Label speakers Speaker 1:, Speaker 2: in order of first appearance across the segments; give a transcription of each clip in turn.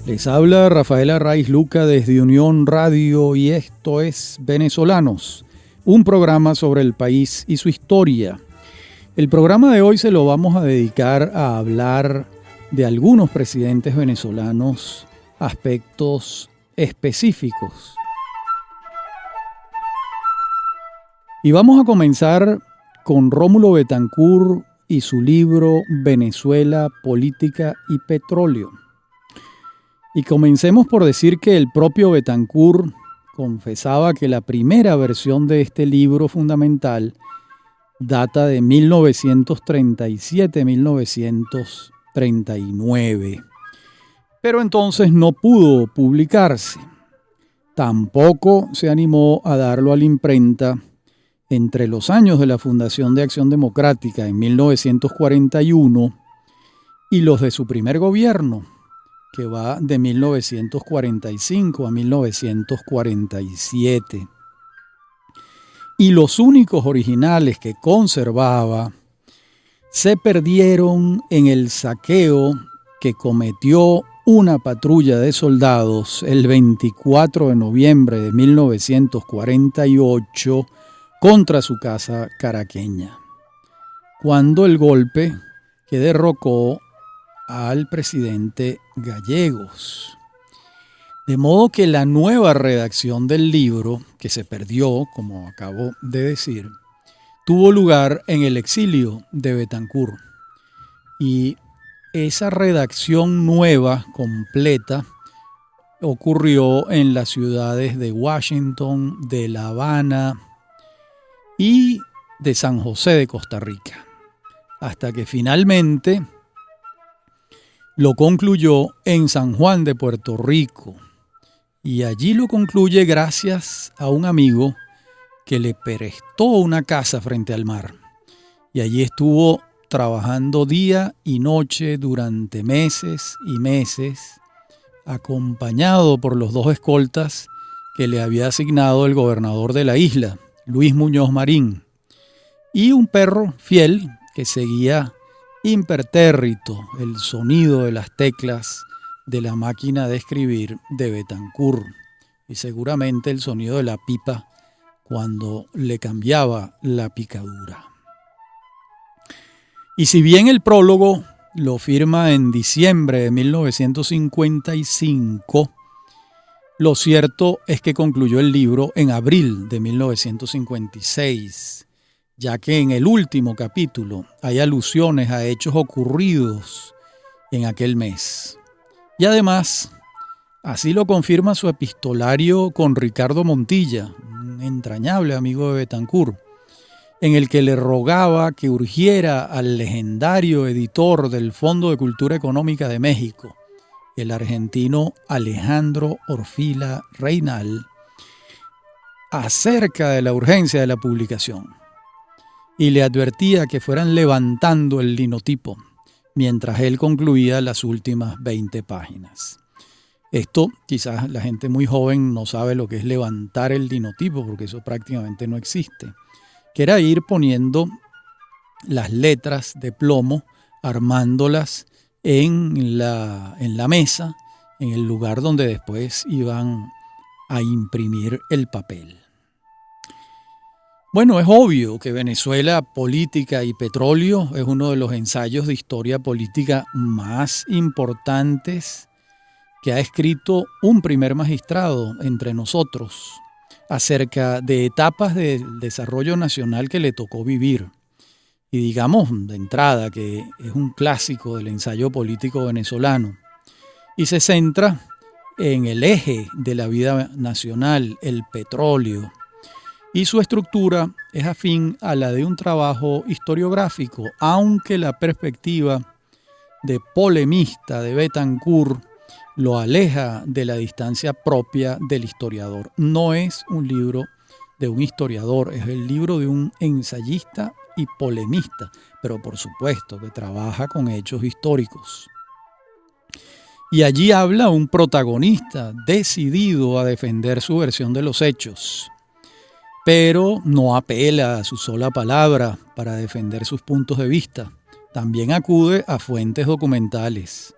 Speaker 1: Les habla Rafael Arraiz Luca desde Unión Radio y esto es Venezolanos, un programa sobre el país y su historia. El programa de hoy se lo vamos a dedicar a hablar de algunos presidentes venezolanos, aspectos específicos. Y vamos a comenzar con Rómulo Betancourt y su libro Venezuela, Política y Petróleo. Y comencemos por decir que el propio Betancourt confesaba que la primera versión de este libro fundamental data de 1937-1939, pero entonces no pudo publicarse. Tampoco se animó a darlo a la imprenta entre los años de la fundación de Acción Democrática en 1941 y los de su primer gobierno, que va de 1945 a 1947. Y los únicos originales que conservaba se perdieron en el saqueo que cometió una patrulla de soldados el 24 de noviembre de 1948 contra su casa caraqueña, cuando el golpe que derrocó al presidente Gallegos. De modo que la nueva redacción del libro, que se perdió, como acabo de decir, tuvo lugar en el exilio de Betancourt. Y esa redacción nueva, completa, ocurrió en las ciudades de Washington, de La Habana y de San José de Costa Rica, hasta que finalmente lo concluyó en San Juan de Puerto Rico, y allí lo concluye gracias a un amigo que le prestó una casa frente al mar, y allí estuvo trabajando día y noche durante meses y meses, acompañado por los dos escoltas que le había asignado el gobernador de la isla, Luis Muñoz Marín, y un perro fiel que seguía impertérrito el sonido de las teclas de la máquina de escribir de Betancourt, y seguramente el sonido de la pipa cuando le cambiaba la picadura. Y si bien el prólogo lo firma en diciembre de 1955, lo cierto es que concluyó el libro en abril de 1956, ya que en el último capítulo hay alusiones a hechos ocurridos en aquel mes. Y además, así lo confirma su epistolario con Ricardo Montilla, un entrañable amigo de Betancourt, en el que le rogaba que urgiera al legendario editor del Fondo de Cultura Económica de México, el argentino Alejandro Orfila Reynal, acerca de la urgencia de la publicación, y le advertía que fueran levantando el linotipo mientras él concluía las últimas 20 páginas. Esto quizás la gente muy joven no sabe lo que es levantar el linotipo, porque eso prácticamente no existe, que era ir poniendo las letras de plomo, armándolas en la mesa, en el lugar donde después iban a imprimir el papel. Bueno, es obvio que Venezuela, Política y Petróleo es uno de los ensayos de historia política más importantes que ha escrito un primer magistrado entre nosotros acerca de etapas del desarrollo nacional que le tocó vivir. Y digamos de entrada que es un clásico del ensayo político venezolano y se centra en el eje de la vida nacional, el petróleo, y su estructura es afín a la de un trabajo historiográfico, aunque la perspectiva de polemista de Betancourt lo aleja de la distancia propia del historiador. No es un libro de un historiador, es el libro de un ensayista y polemista, pero por supuesto que trabaja con hechos históricos. Y allí habla un protagonista decidido a defender su versión de los hechos, pero no apela a su sola palabra para defender sus puntos de vista. También acude a fuentes documentales.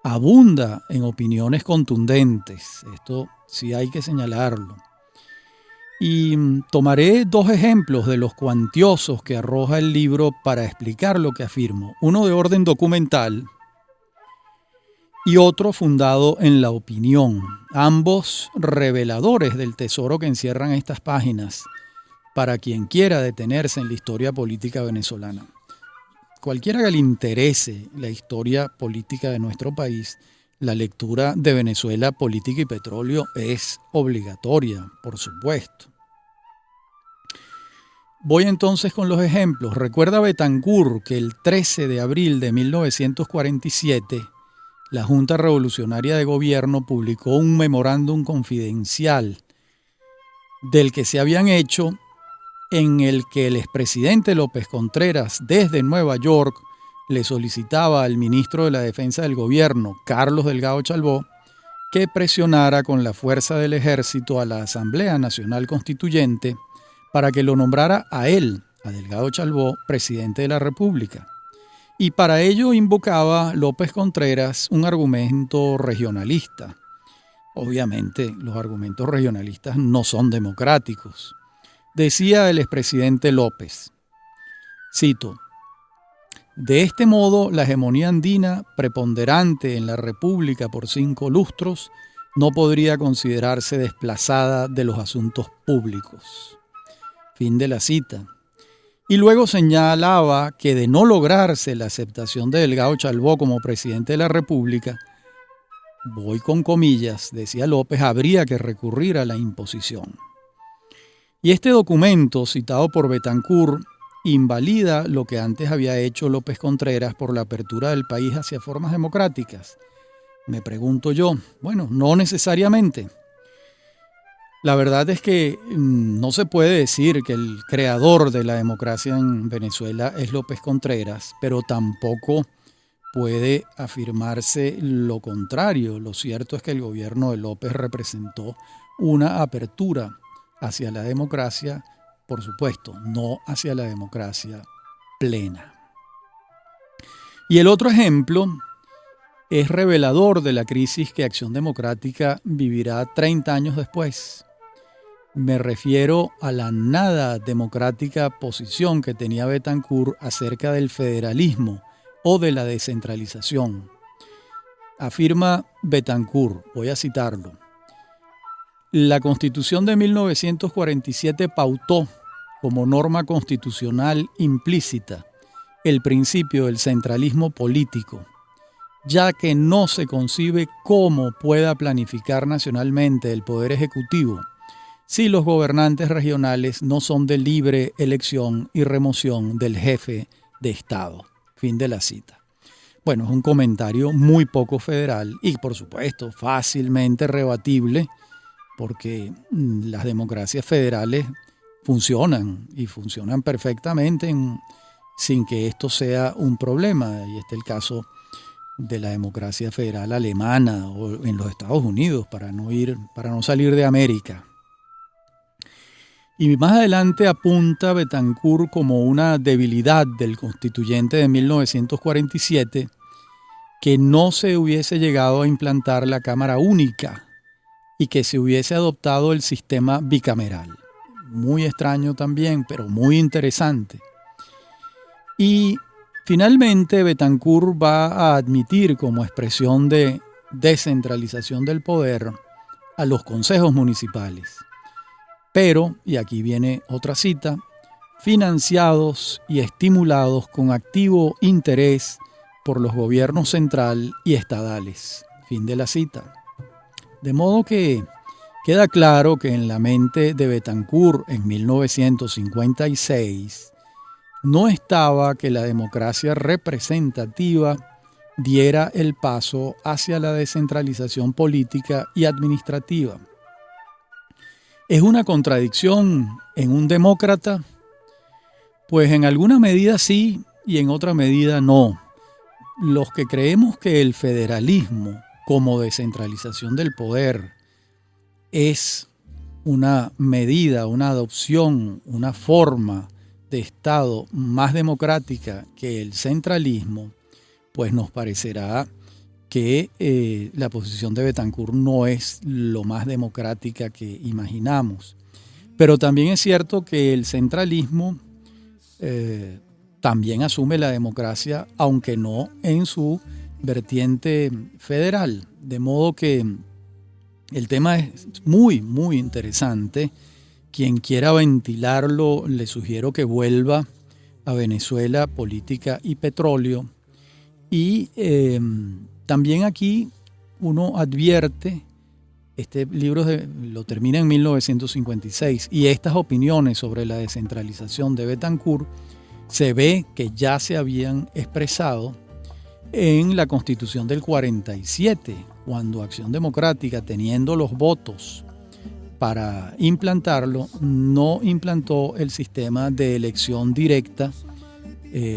Speaker 1: abunda en opiniones contundentes. Esto sí hay que señalarlo. Y tomaré dos ejemplos de los cuantiosos que arroja el libro para explicar lo que afirmo. Uno de orden documental y otro fundado en la opinión. Ambos reveladores del tesoro que encierran estas páginas para quien quiera detenerse en la historia política venezolana. Cualquiera que le interese la historia política de nuestro país, la lectura de Venezuela, Política y Petróleo es obligatoria, por supuesto. Voy entonces con los ejemplos. Recuerda Betancur que el 13 de abril de 1947 la Junta Revolucionaria de Gobierno publicó un memorándum confidencial del que se habían hecho, en el que el expresidente López Contreras desde Nueva York le solicitaba al ministro de la Defensa del Gobierno, Carlos Delgado Chalbó, que presionara con la fuerza del ejército a la Asamblea Nacional Constituyente para que lo nombrara a él, a Delgado Chalbó, presidente de la República. Y para ello invocaba López Contreras un argumento regionalista. Obviamente, los argumentos regionalistas no son democráticos. Decía el expresidente López, cito: de este modo, la hegemonía andina, preponderante en la República por 5 lustros, no podría considerarse desplazada de los asuntos públicos. Fin de la cita. Y luego señalaba que de no lograrse la aceptación de Delgado Chalbó como presidente de la República, voy con comillas, decía López, habría que recurrir a la imposición. Y este documento, citado por Betancur, invalida lo que antes había hecho López Contreras por la apertura del país hacia formas democráticas. Me pregunto yo, bueno, no necesariamente. La verdad es que no se puede decir que el creador de la democracia en Venezuela es López Contreras, pero tampoco puede afirmarse lo contrario. Lo cierto es que el gobierno de López representó una apertura hacia la democracia, por supuesto, no hacia la democracia plena. Y el otro ejemplo es revelador de la crisis que Acción Democrática vivirá 30 años después. Me refiero a la nada democrática posición que tenía Betancur acerca del federalismo o de la descentralización. Afirma Betancur, voy a citarlo: la Constitución de 1947 pautó como norma constitucional implícita el principio del centralismo político, ya que no se concibe cómo pueda planificar nacionalmente el Poder Ejecutivo si los gobernantes regionales no son de libre elección y remoción del jefe de Estado. Fin de la cita. Bueno, es un comentario muy poco federal y, por supuesto, fácilmente rebatible, porque las democracias federales funcionan y funcionan perfectamente sin que esto sea un problema. Y este es el caso de la democracia federal alemana o en los Estados Unidos, para no salir de América. Y más adelante apunta Betancur como una debilidad del constituyente de 1947 que no se hubiese llegado a implantar la Cámara Única y que se hubiese adoptado el sistema bicameral. Muy extraño también, pero muy interesante. Y finalmente Betancur va a admitir como expresión de descentralización del poder a los consejos municipales. Pero, y aquí viene otra cita, financiados y estimulados con activo interés por los gobiernos central y estadales. Fin de la cita. De modo que queda claro que en la mente de Betancur en 1956 no estaba que la democracia representativa diera el paso hacia la descentralización política y administrativa. ¿Es una contradicción en un demócrata? Pues en alguna medida sí y en otra medida no. Los que creemos que el federalismo como descentralización del poder es una medida, una adopción, una forma de Estado más democrática que el centralismo, pues nos parecerá que la posición de Betancourt no es lo más democrática que imaginamos. Pero también es cierto que el centralismo también asume la democracia, aunque no en su vertiente federal. De modo que el tema es muy, muy interesante. Quien quiera ventilarlo, le sugiero que vuelva a Venezuela, Política y Petróleo. Y también aquí uno advierte, este libro lo termina en 1956, y estas opiniones sobre la descentralización de Betancourt se ve que ya se habían expresado en la Constitución del 47, cuando Acción Democrática, teniendo los votos para implantarlo, no implantó el sistema de elección directa,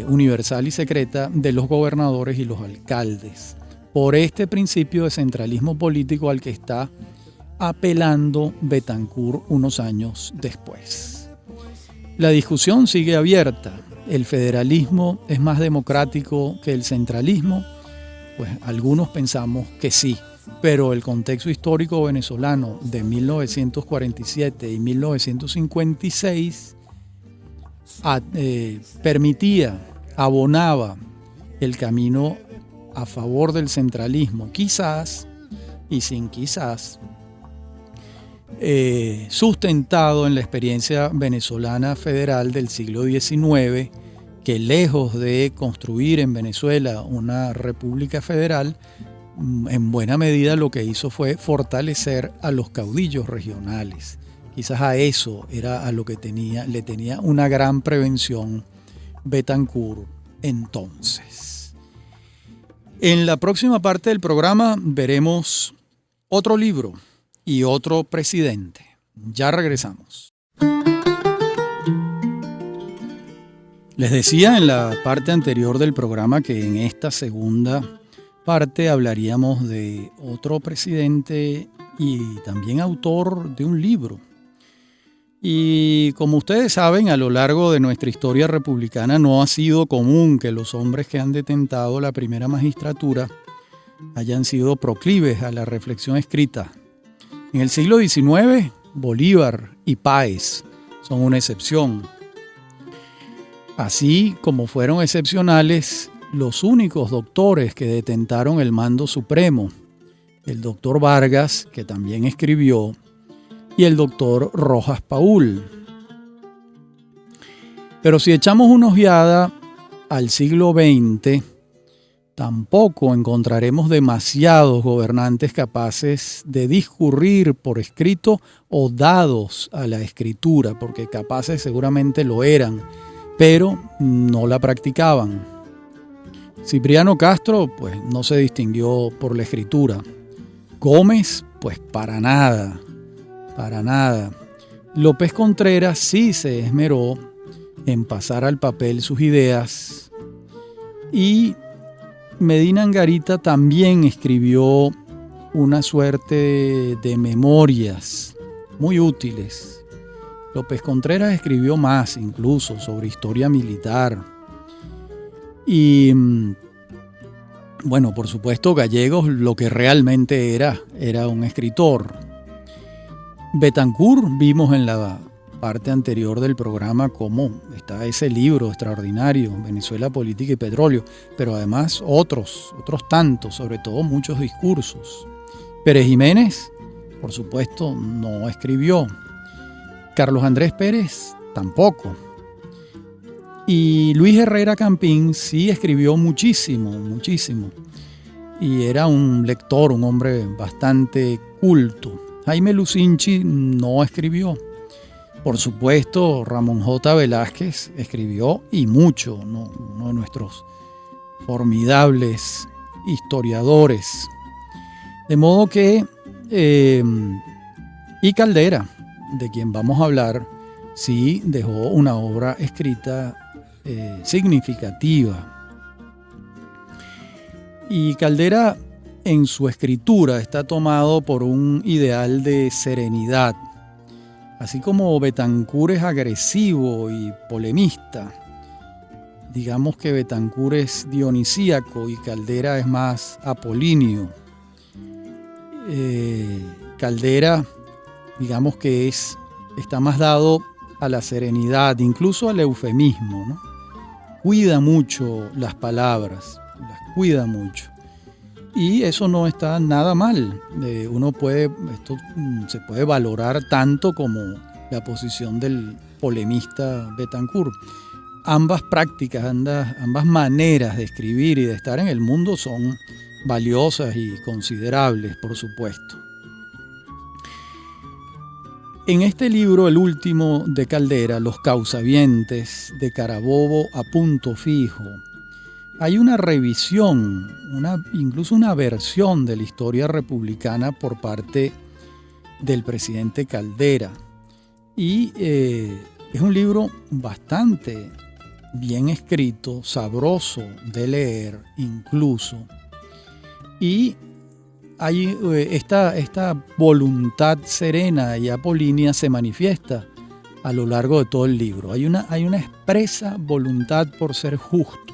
Speaker 1: universal y secreta de los gobernadores y los alcaldes, por este principio de centralismo político al que está apelando Betancourt unos años después. La discusión sigue abierta. ¿El federalismo es más democrático que el centralismo? Pues algunos pensamos que sí, pero el contexto histórico venezolano de 1947 y 1956 abonaba el camino a favor del centralismo, quizás, y sin quizás, sustentado en la experiencia venezolana federal del siglo XIX, que lejos de construir en Venezuela una república federal, en buena medida lo que hizo fue fortalecer a los caudillos regionales. Quizás a eso era a lo que le tenía una gran prevención Betancourt entonces. En la próxima parte del programa veremos otro libro y otro presidente. Ya regresamos. Les decía en la parte anterior del programa que en esta segunda parte hablaríamos de otro presidente y también autor de un libro. Y como ustedes saben, a lo largo de nuestra historia republicana no ha sido común que los hombres que han detentado la primera magistratura hayan sido proclives a la reflexión escrita. En el siglo XIX, Bolívar y Páez son una excepción. Así como fueron excepcionales los únicos doctores que detentaron el mando supremo, el doctor Vargas, que también escribió, y el doctor Rojas Paul. Pero si echamos una ojeada al siglo XX, tampoco encontraremos demasiados gobernantes capaces de discurrir por escrito o dados a la escritura, porque capaces seguramente lo eran, pero no la practicaban. Cipriano Castro, pues no se distinguió por la escritura. Gómez, pues para nada. López Contreras sí se esmeró en pasar al papel sus ideas, y Medina Angarita también escribió una suerte de memorias muy útiles. López Contreras escribió más, incluso sobre historia militar. Y bueno, por supuesto, Gallegos lo que realmente era un escritor. Betancourt, vimos en la parte anterior del programa cómo está ese libro extraordinario, Venezuela, Política y Petróleo, pero además otros tantos, sobre todo muchos discursos. Pérez Jiménez, por supuesto, no escribió. Carlos Andrés Pérez, tampoco. Y Luis Herrera Campín sí escribió muchísimo. Y era un lector, un hombre bastante culto. Jaime Lucinchi no escribió. Por supuesto, Ramón J. Velázquez escribió y mucho, uno de nuestros formidables historiadores. De modo que, y Caldera, de quien vamos a hablar, sí dejó una obra escrita significativa. Y Caldera, en su escritura, está tomado por un ideal de serenidad. Así como Betancourt es agresivo y polemista, digamos que Betancur es dionisíaco y Caldera es más apolíneo. Caldera, digamos que está más dado a la serenidad, incluso al eufemismo, ¿no? Cuida mucho las palabras, las cuida mucho. Y eso no está nada mal. Esto se puede valorar tanto como la posición del polemista Betancur. Ambas prácticas, ambas maneras de escribir y de estar en el mundo son valiosas y considerables, por supuesto. En este libro, el último de Caldera, Los causavientes, de Carabobo a punto fijo, hay una revisión, incluso una versión de la historia republicana por parte del presidente Caldera. Y es un libro bastante bien escrito, sabroso de leer incluso. Y hay esta voluntad serena y apolínea se manifiesta a lo largo de todo el libro. Hay una expresa voluntad por ser justo.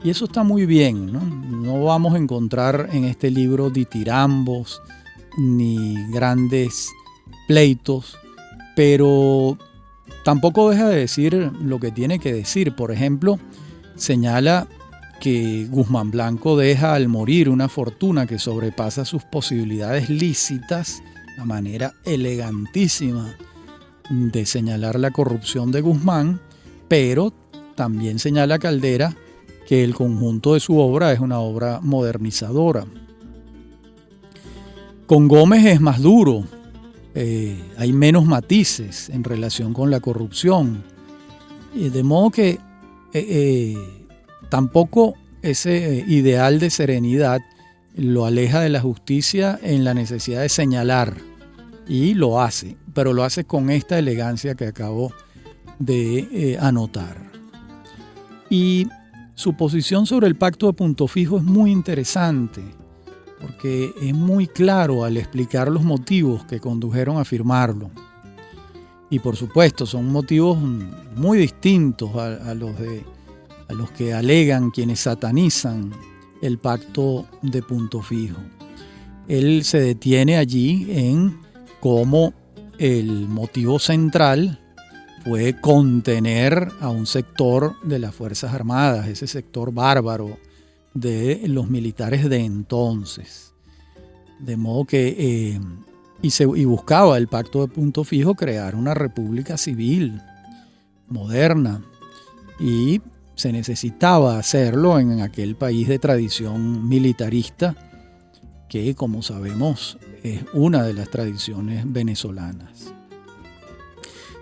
Speaker 1: Y eso está muy bien, ¿no? No vamos a encontrar en este libro ditirambos ni grandes pleitos, pero tampoco deja de decir lo que tiene que decir. Por ejemplo, señala que Guzmán Blanco deja al morir una fortuna que sobrepasa sus posibilidades lícitas, la manera elegantísima de señalar la corrupción de Guzmán, pero también señala Caldera que el conjunto de su obra es una obra modernizadora. Con Gómez es más duro, hay menos matices en relación con la corrupción, de modo que tampoco ese ideal de serenidad lo aleja de la justicia en la necesidad de señalar, y lo hace, pero lo hace con esta elegancia que acabo de anotar. Y su posición sobre el pacto de punto fijo es muy interesante, porque es muy claro al explicar los motivos que condujeron a firmarlo. Y por supuesto son motivos muy distintos a los que alegan quienes satanizan el pacto de punto fijo. Él se detiene allí en cómo el motivo central fue contener a un sector de las Fuerzas Armadas, ese sector bárbaro de los militares de entonces. De modo que y buscaba el pacto de punto fijo crear una república civil moderna, y se necesitaba hacerlo en aquel país de tradición militarista que, como sabemos, es una de las tradiciones venezolanas.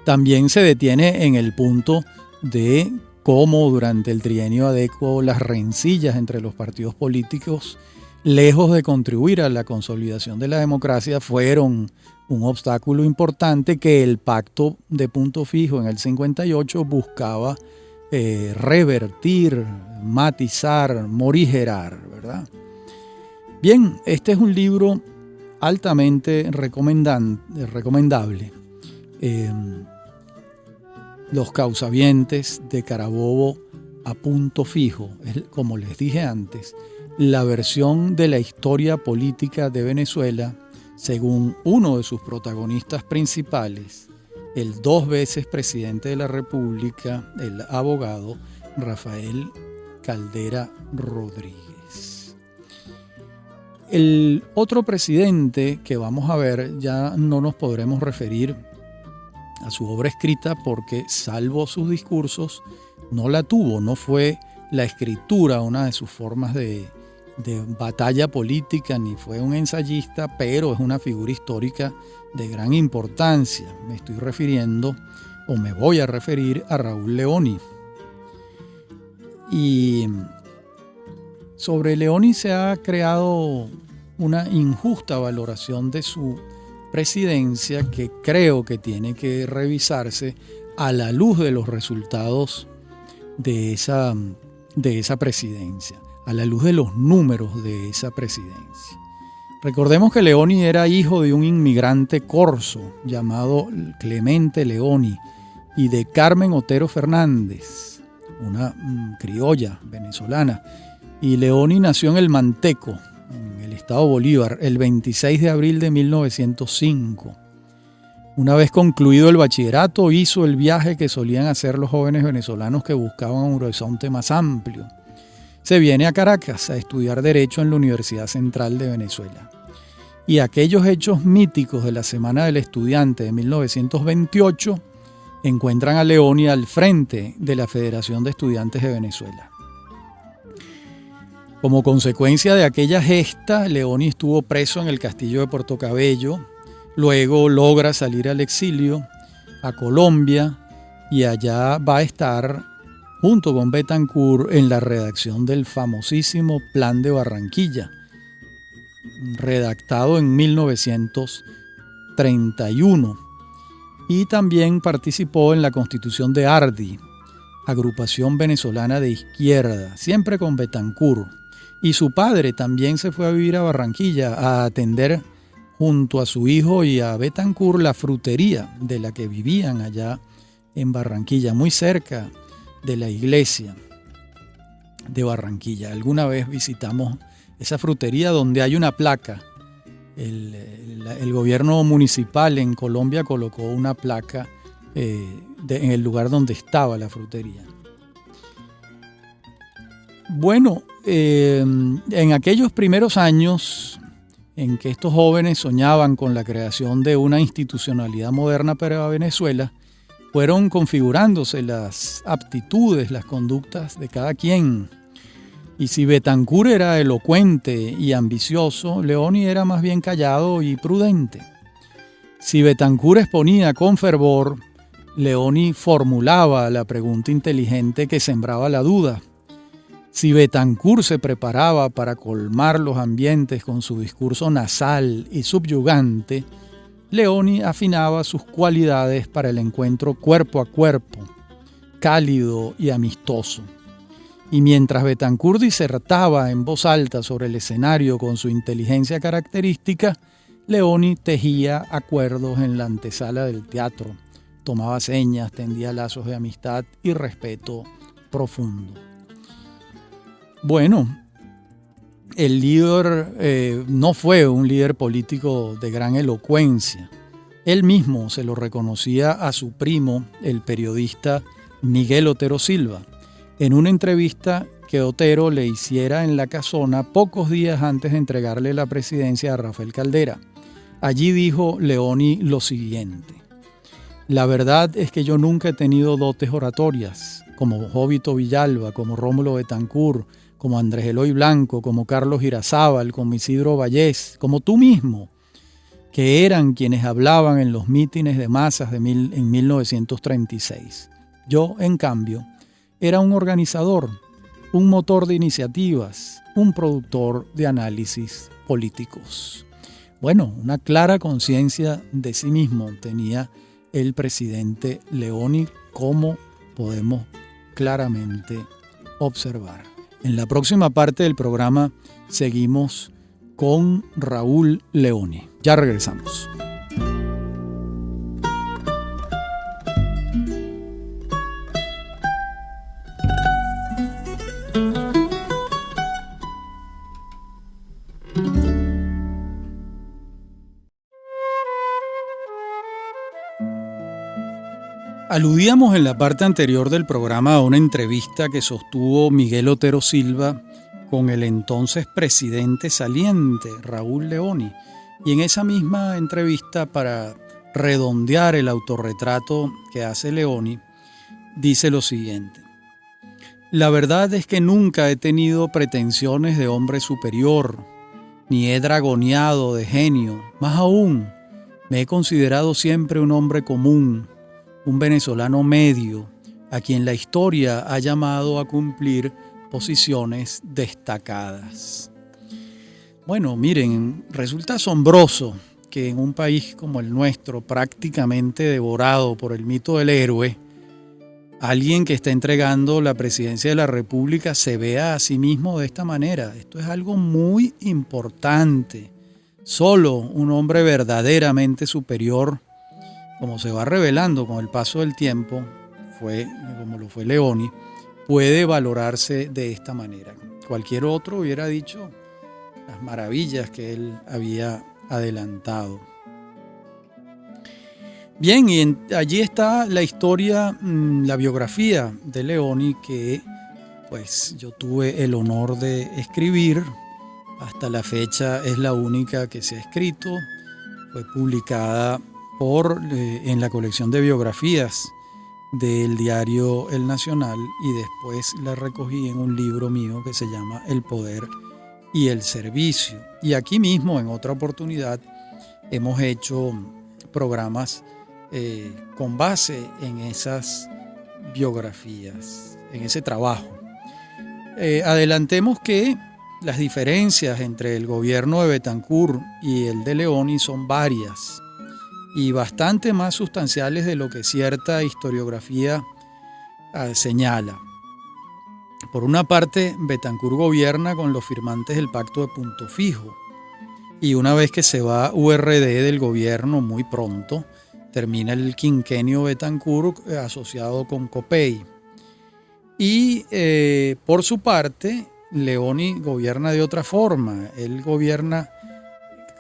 Speaker 1: También se detiene en el punto de cómo durante el trienio Adecuo las rencillas entre los partidos políticos, lejos de contribuir a la consolidación de la democracia, fueron un obstáculo importante que el pacto de punto fijo en el 58 buscaba revertir, matizar, morigerar, ¿verdad? Bien, este es un libro altamente recomendable. Los causavientes, de Carabobo a punto fijo, es, como les dije antes, la versión de la historia política de Venezuela según uno de sus protagonistas principales, el 2 veces presidente de la República, el abogado Rafael Caldera Rodríguez. El otro presidente que vamos a ver, ya no nos podremos referir a su obra escrita porque, salvo sus discursos, no la tuvo, no fue la escritura una de sus formas de batalla política, ni fue un ensayista, pero es una figura histórica de gran importancia. Me estoy refiriendo, o me voy a referir, a Raúl Leoni. Y sobre Leoni se ha creado una injusta valoración de su presidencia que creo que tiene que revisarse a la luz de los resultados de esa presidencia, a la luz de los números de esa presidencia. Recordemos que Leoni era hijo de un inmigrante corso llamado Clemente Leoni y de Carmen Otero Fernández, una criolla venezolana. Y Leoni nació en El Manteco, en el estado Bolívar, el 26 de abril de 1905. Una vez concluido el bachillerato, hizo el viaje que solían hacer los jóvenes venezolanos que buscaban un horizonte más amplio. Se viene a Caracas a estudiar Derecho en la Universidad Central de Venezuela. Y aquellos hechos míticos de la Semana del Estudiante de 1928 encuentran a Leoni al frente de la Federación de Estudiantes de Venezuela. Como consecuencia de aquella gesta, Leoni estuvo preso en el castillo de Puerto Cabello. Luego logra salir al exilio, a Colombia, y allá va a estar junto con Bethancourt en la redacción del famosísimo Plan de Barranquilla, redactado en 1931. Y también participó en la constitución de ARDI, Agrupación Venezolana de Izquierda, siempre con Bethancourt. Y su padre también se fue a vivir a Barranquilla a atender junto a su hijo y a Bethancourt la frutería de la que vivían allá en Barranquilla, muy cerca de la iglesia de Barranquilla. Alguna vez visitamos esa frutería donde hay una placa. El gobierno municipal en Colombia colocó una placa en el lugar donde estaba la frutería. Bueno, en aquellos primeros años en que estos jóvenes soñaban con la creación de una institucionalidad moderna para Venezuela, fueron configurándose las aptitudes, las conductas de cada quien. Y si Bethancourt era elocuente y ambicioso, Leoni era más bien callado y prudente. Si Bethancourt exponía con fervor, Leoni formulaba la pregunta inteligente que sembraba la duda. Si Bethancourt se preparaba para colmar los ambientes con su discurso nasal y subyugante, Leoni afinaba sus cualidades para el encuentro cuerpo a cuerpo, cálido y amistoso. Y mientras Bethancourt disertaba en voz alta sobre el escenario con su inteligencia característica, Leoni tejía acuerdos en la antesala del teatro, tomaba señas, tendía lazos de amistad y respeto profundo. Bueno, el líder no fue un líder político de gran elocuencia. Él mismo se lo reconocía a su primo, el periodista Miguel Otero Silva, en una entrevista que Otero le hiciera en La Casona pocos días antes de entregarle la presidencia a Rafael Caldera. Allí dijo Leoni lo siguiente: la verdad es que yo nunca he tenido dotes oratorias, como Jovito Villalba, como Rómulo Bethancourt, como Andrés Eloy Blanco, como Carlos Irazábal, como Isidro Vallés, como tú mismo, que eran quienes hablaban en los mítines de masas en 1936. Yo, en cambio, era un organizador, un motor de iniciativas, un productor de análisis políticos. Bueno, una clara conciencia de sí mismo tenía el presidente Leoni, como podemos claramente observar. En la próxima parte del programa seguimos con Raúl Leoni. Ya regresamos. Aludíamos en la parte anterior del programa a una entrevista que sostuvo Miguel Otero Silva con el entonces presidente saliente, Raúl Leoni. Y en esa misma entrevista, para redondear el autorretrato que hace Leoni, dice lo siguiente: la verdad es que nunca he tenido pretensiones de hombre superior, ni he dragoneado de genio. Más aún, me he considerado siempre un hombre común, un venezolano medio, a quien la historia ha llamado a cumplir posiciones destacadas. Bueno, miren, resulta asombroso que en un país como el nuestro, prácticamente devorado por el mito del héroe, alguien que está entregando la presidencia de la República se vea a sí mismo de esta manera. Esto es algo muy importante. Solo un hombre verdaderamente superior, como se va revelando con el paso del tiempo, como lo fue Leoni, puede valorarse de esta manera. Cualquier otro hubiera dicho las maravillas que él había adelantado. Bien, y allí está la historia, la biografía de Leoni, que pues yo tuve el honor de escribir. Hasta la fecha es la única que se ha escrito. Fue publicada en la colección de biografías del diario El Nacional, y después la recogí en un libro mío que se llama El Poder y el Servicio. Y aquí mismo, en otra oportunidad, hemos hecho programas con base en esas biografías, en ese trabajo. Adelantemos que las diferencias entre el gobierno de Betancur y el de Leoni son varias y bastante más sustanciales de lo que cierta historiografía señala. Por una parte, Betancur gobierna con los firmantes del Pacto de Punto Fijo, y una vez que se va URD del gobierno muy pronto, termina el quinquenio Betancur asociado con Copey. Y por su parte, Leoni gobierna de otra forma. Él gobierna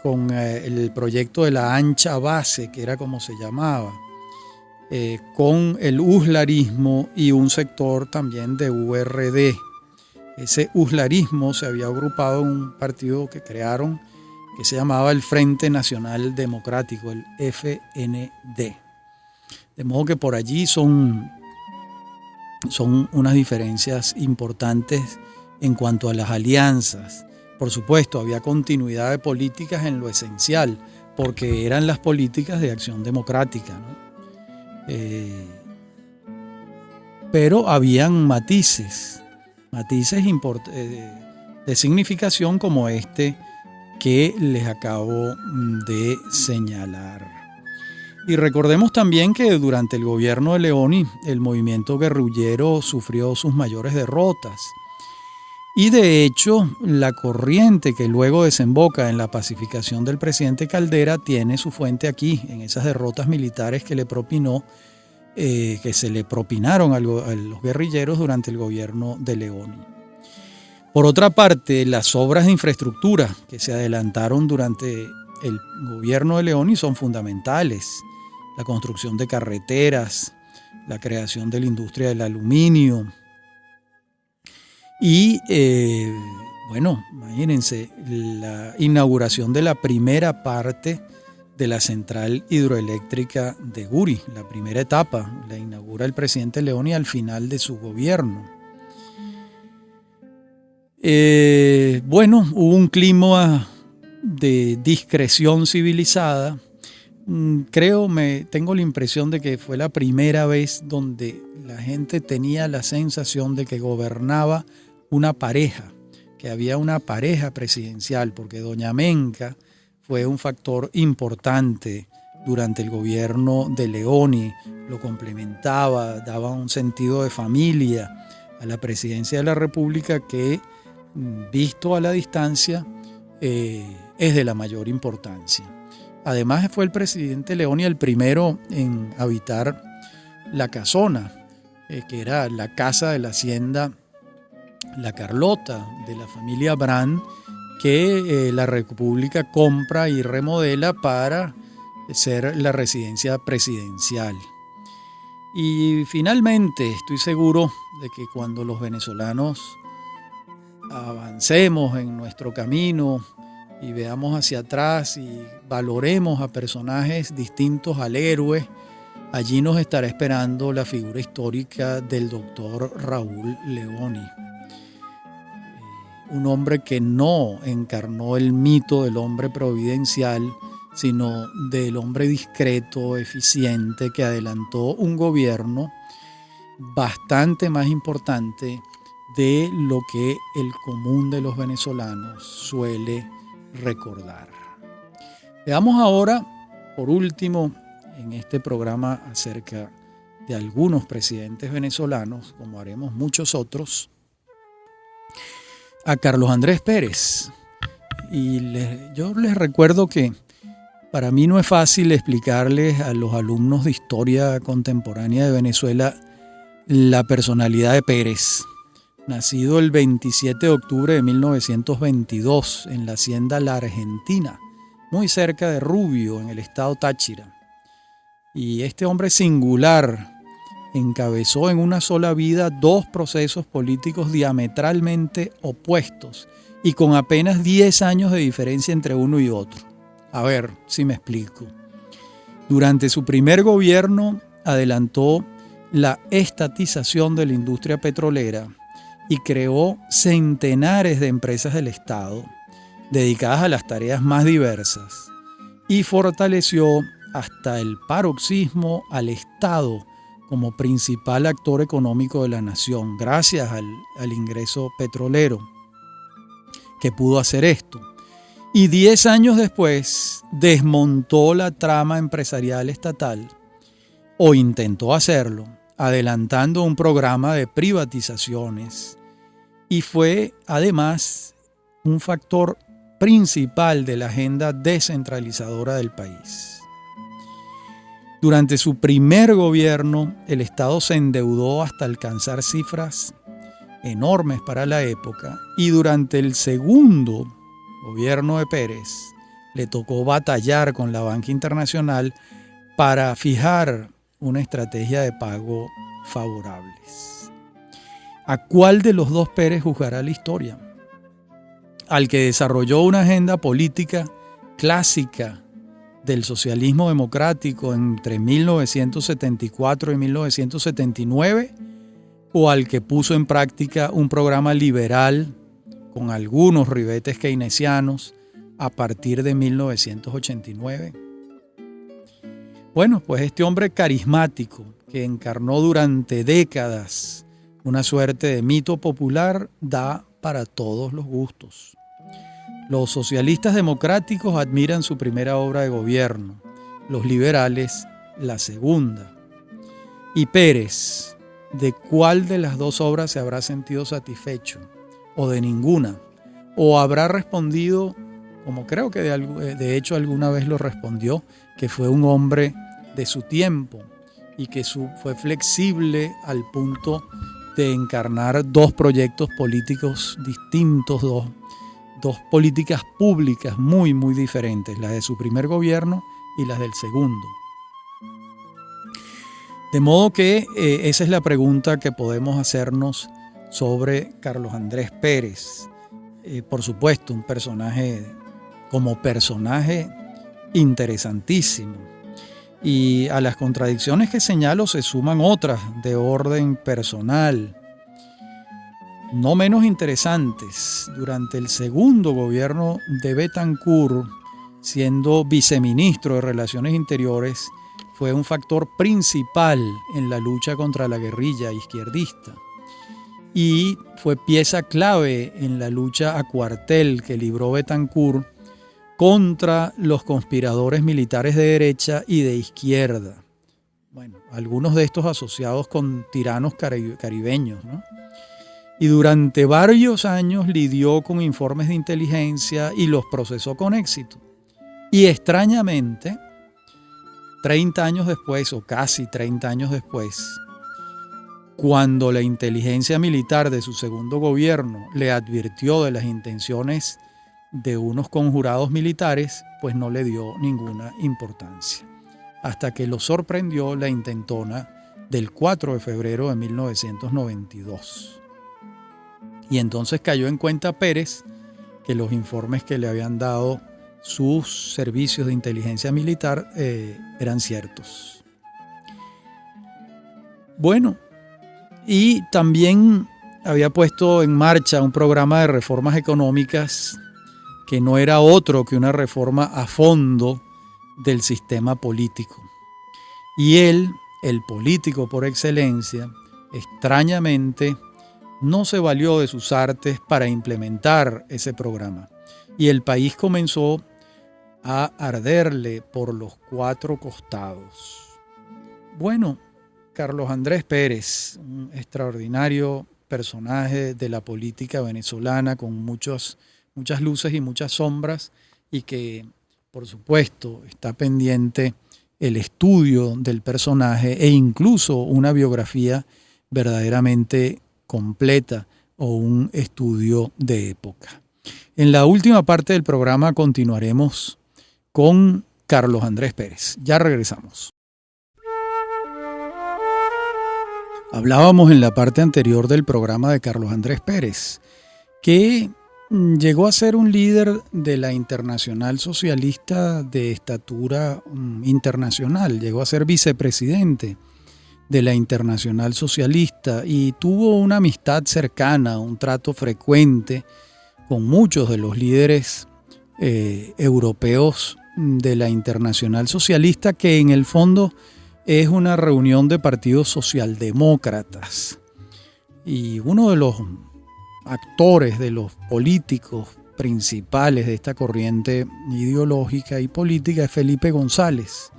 Speaker 1: con el proyecto de la ancha base, que era como se llamaba, con el uslarismo y un sector también de URD. Ese uslarismo se había agrupado en un partido que crearon que se llamaba el Frente Nacional Democrático, el FND. De modo que por allí son unas diferencias importantes en cuanto a las alianzas. Por supuesto, había continuidad de políticas en lo esencial, porque eran las políticas de acción democrática, ¿no? Pero habían matices de significación como este que les acabo de señalar. Y recordemos también que durante el gobierno de Leoni, el movimiento guerrillero sufrió sus mayores derrotas. Y de hecho, la corriente que luego desemboca en la pacificación del presidente Caldera tiene su fuente aquí, en esas derrotas militares que se le propinaron a los guerrilleros durante el gobierno de Leoni. Por otra parte, las obras de infraestructura que se adelantaron durante el gobierno de Leoni son fundamentales. La construcción de carreteras, la creación de la industria del aluminio. Y, imagínense, la inauguración de la primera parte de la central hidroeléctrica de Guri, la primera etapa, la inaugura el presidente Leoni al final de su gobierno. Hubo un clima de discreción civilizada. Tengo la impresión de que fue la primera vez donde la gente tenía la sensación de que gobernaba una pareja, que había una pareja presidencial, porque doña Menca fue un factor importante durante el gobierno de Leoni, lo complementaba, daba un sentido de familia a la presidencia de la República que, visto a la distancia, es de la mayor importancia. Además, fue el presidente Leoni el primero en habitar la casona, que era la casa de la hacienda La Carlota, de la familia Brand, que la República compra y remodela para ser la residencia presidencial. Y finalmente, estoy seguro de que cuando los venezolanos avancemos en nuestro camino y veamos hacia atrás y valoremos a personajes distintos al héroe, allí nos estará esperando la figura histórica del doctor Raúl Leoni. Un hombre que no encarnó el mito del hombre providencial, sino del hombre discreto, eficiente, que adelantó un gobierno bastante más importante de lo que el común de los venezolanos suele recordar. Veamos ahora, por último, en este programa acerca de algunos presidentes venezolanos, como haremos muchos otros, a Carlos Andrés Pérez. Y yo les recuerdo que para mí no es fácil explicarles a los alumnos de historia contemporánea de Venezuela la personalidad de Pérez, nacido el 27 de octubre de 1922 en la hacienda La Argentina, muy cerca de Rubio, en el estado Táchira. Y este hombre singular encabezó en una sola vida dos procesos políticos diametralmente opuestos y con apenas 10 años de diferencia entre uno y otro. A ver si me explico. Durante su primer gobierno adelantó la estatización de la industria petrolera y creó centenares de empresas del Estado dedicadas a las tareas más diversas y fortaleció hasta el paroxismo al Estado como principal actor económico de la nación, gracias al ingreso petrolero que pudo hacer esto. Y 10 años después desmontó la trama empresarial estatal, o intentó hacerlo, adelantando un programa de privatizaciones, y fue además un factor principal de la agenda descentralizadora del país. Durante su primer gobierno, el Estado se endeudó hasta alcanzar cifras enormes para la época, y durante el segundo gobierno de Pérez le tocó batallar con la banca internacional para fijar una estrategia de pago favorables. ¿A cuál de los dos Pérez juzgará la historia? ¿Al que desarrolló una agenda política clásica del socialismo democrático entre 1974 y 1979, o al que puso en práctica un programa liberal con algunos ribetes keynesianos a partir de 1989? Bueno, pues este hombre carismático que encarnó durante décadas una suerte de mito popular da para todos los gustos. Los socialistas democráticos admiran su primera obra de gobierno, los liberales la segunda. Y Pérez, ¿de cuál de las dos obras se habrá sentido satisfecho? ¿O de ninguna? ¿O habrá respondido, como creo que de hecho alguna vez lo respondió, que fue un hombre de su tiempo y que fue flexible al punto de encarnar dos proyectos políticos distintos, dos políticas públicas muy, muy diferentes, la de su primer gobierno y las del segundo? De modo que esa es la pregunta que podemos hacernos sobre Carlos Andrés Pérez. Por supuesto, un personaje interesantísimo. Y a las contradicciones que señalo se suman otras de orden personal, no menos interesantes. Durante el segundo gobierno de Betancur, siendo viceministro de Relaciones Interiores, fue un factor principal en la lucha contra la guerrilla izquierdista y fue pieza clave en la lucha a cuartel que libró Betancur contra los conspiradores militares de derecha y de izquierda. Bueno, algunos de estos asociados con tiranos caribeños, ¿no? Y durante varios años lidió con informes de inteligencia y los procesó con éxito. Y extrañamente, 30 años después, o casi 30 años después, cuando la inteligencia militar de su segundo gobierno le advirtió de las intenciones de unos conjurados militares, pues no le dio ninguna importancia, hasta que lo sorprendió la intentona del 4 de febrero de 1992. Y entonces cayó en cuenta Pérez que los informes que le habían dado sus servicios de inteligencia militar eran ciertos. Bueno, y también había puesto en marcha un programa de reformas económicas que no era otro que una reforma a fondo del sistema político. Y él, el político por excelencia, extrañamente no se valió de sus artes para implementar ese programa. Y el país comenzó a arderle por los cuatro costados. Bueno, Carlos Andrés Pérez, un extraordinario personaje de la política venezolana con muchas luces y muchas sombras, y que, por supuesto, está pendiente el estudio del personaje e incluso una biografía verdaderamente completa o un estudio de época. En la última parte del programa continuaremos con Carlos Andrés Pérez. Ya regresamos. Hablábamos en la parte anterior del programa de Carlos Andrés Pérez, que llegó a ser un líder de la Internacional Socialista de estatura internacional, llegó a ser vicepresidente de la Internacional Socialista y tuvo una amistad cercana, un trato frecuente con muchos de los líderes europeos de la Internacional Socialista, que en el fondo es una reunión de partidos socialdemócratas. Y uno de los actores, de los políticos principales de esta corriente ideológica y política es Felipe González,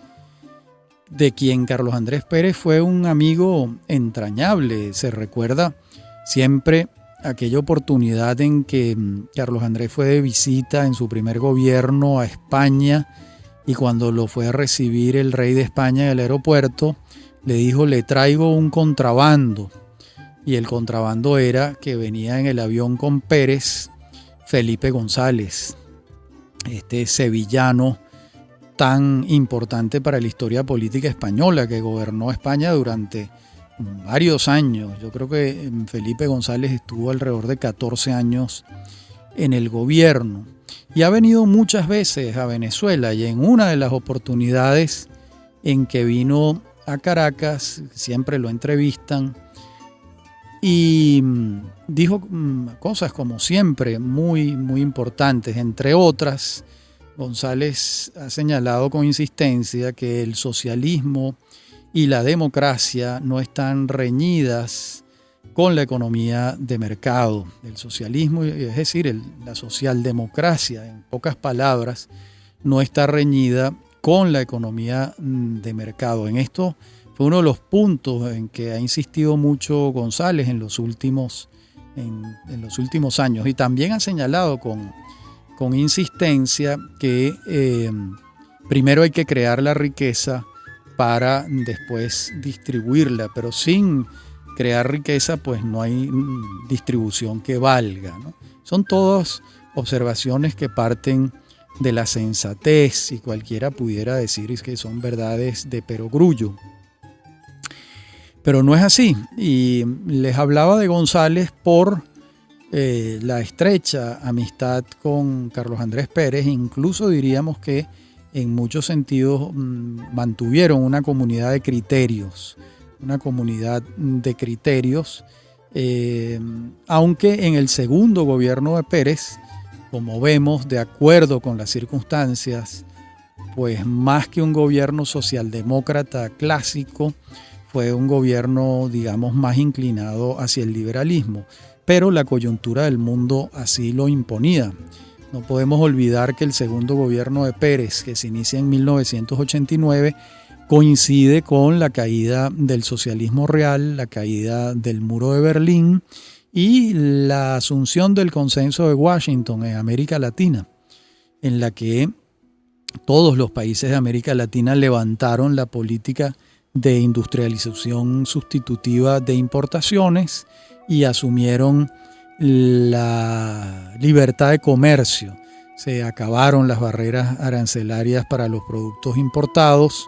Speaker 1: de quien Carlos Andrés Pérez fue un amigo entrañable. Se recuerda siempre aquella oportunidad en que Carlos Andrés fue de visita en su primer gobierno a España, y cuando lo fue a recibir el rey de España en el aeropuerto, le dijo: le traigo un contrabando. Y el contrabando era que venía en el avión con Pérez Felipe González, este sevillano tan importante para la historia política española, que gobernó España durante varios años. Yo creo que Felipe González estuvo alrededor de 14 años en el gobierno y ha venido muchas veces a Venezuela, y en una de las oportunidades en que vino a Caracas, siempre lo entrevistan, y dijo cosas como siempre muy, muy importantes. Entre otras, González ha señalado con insistencia que el socialismo y la democracia no están reñidas con la economía de mercado. El socialismo, es decir, la socialdemocracia, en pocas palabras, no está reñida con la economía de mercado. En esto fue uno de los puntos en que ha insistido mucho González en los últimos años, y también ha señalado con insistencia que primero hay que crear la riqueza para después distribuirla, pero sin crear riqueza pues no hay distribución que valga, ¿no? Son todas observaciones que parten de la sensatez, y cualquiera pudiera decir que son verdades de perogrullo. Pero no es así, y les hablaba de González por la estrecha amistad con Carlos Andrés Pérez. Incluso diríamos que en muchos sentidos mantuvieron una comunidad de criterios, aunque en el segundo gobierno de Pérez, como vemos, de acuerdo con las circunstancias, pues más que un gobierno socialdemócrata clásico, fue un gobierno, digamos, más inclinado hacia el liberalismo, pero la coyuntura del mundo así lo imponía. No podemos olvidar que el segundo gobierno de Pérez, que se inicia en 1989, coincide con la caída del socialismo real, la caída del muro de Berlín y la asunción del consenso de Washington en América Latina, en la que todos los países de América Latina levantaron la política de industrialización sustitutiva de importaciones y asumieron la libertad de comercio. Se acabaron las barreras arancelarias para los productos importados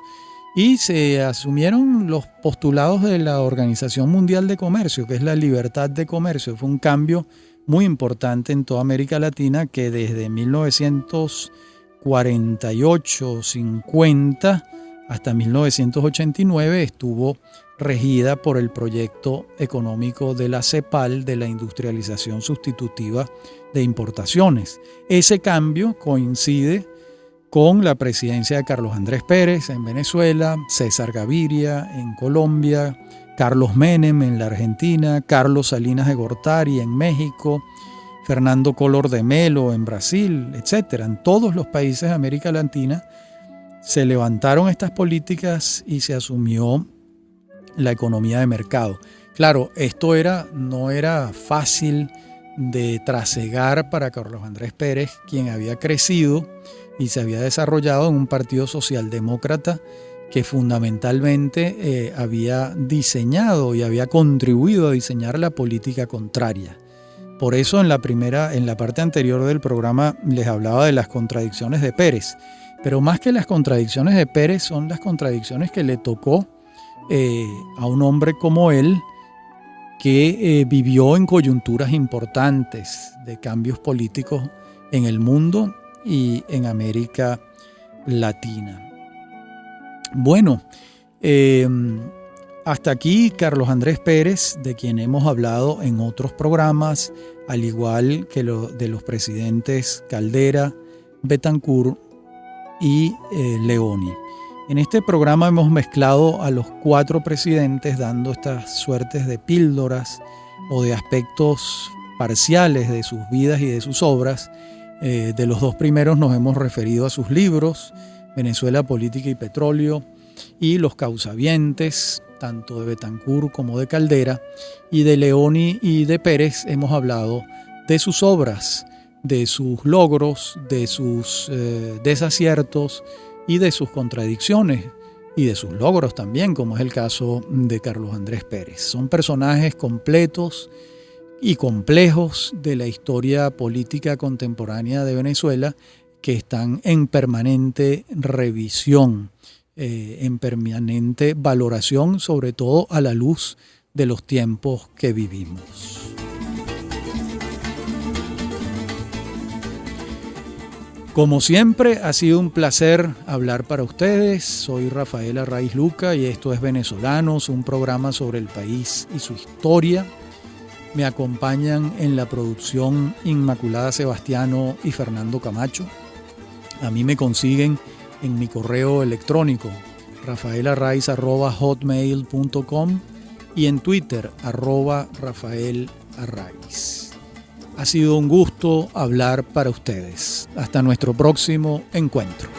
Speaker 1: y se asumieron los postulados de la Organización Mundial de Comercio, que es la libertad de comercio. Fue un cambio muy importante en toda América Latina, que desde 1948-50 hasta 1989 estuvo regida por el proyecto económico de la CEPAL, de la industrialización sustitutiva de importaciones. Ese cambio coincide con la presidencia de Carlos Andrés Pérez en Venezuela, César Gaviria en Colombia, Carlos Menem en la Argentina, Carlos Salinas de Gortari en México, Fernando Collor de Mello en Brasil, etc. En todos los países de América Latina se levantaron estas políticas y se asumió la economía de mercado. Claro, esto no era fácil de trasegar para Carlos Andrés Pérez, quien había crecido y se había desarrollado en un partido socialdemócrata que fundamentalmente había diseñado y había contribuido a diseñar la política contraria. Por eso en la parte anterior del programa les hablaba de las contradicciones de Pérez. Pero más que las contradicciones de Pérez son las contradicciones que le tocó a un hombre como él, que vivió en coyunturas importantes de cambios políticos en el mundo y en América Latina. Bueno, hasta aquí Carlos Andrés Pérez, de quien hemos hablado en otros programas, al igual que de los presidentes Caldera, Betancur y Leoni. En este programa hemos mezclado a los 4 presidentes, dando estas suertes de píldoras o de aspectos parciales de sus vidas y de sus obras. De los 2 primeros nos hemos referido a sus libros, Venezuela, Política y Petróleo, y Los Causavientes, tanto de Betancur como de Caldera. Y de Leoni y de Pérez hemos hablado de sus obras, de sus logros, de sus desaciertos y de sus contradicciones y de sus logros también, como es el caso de Carlos Andrés Pérez. Son personajes completos y complejos de la historia política contemporánea de Venezuela, que están en permanente revisión, en permanente valoración, sobre todo a la luz de los tiempos que vivimos. Como siempre, ha sido un placer hablar para ustedes. Soy Rafael Arraiz Luca y esto es Venezolanos, un programa sobre el país y su historia. Me acompañan en la producción Inmaculada Sebastiano y Fernando Camacho. A mí me consiguen en mi correo electrónico rafaelarraiz@hotmail.com y en Twitter @rafaelarraiz. Ha sido un gusto hablar para ustedes. Hasta nuestro próximo encuentro.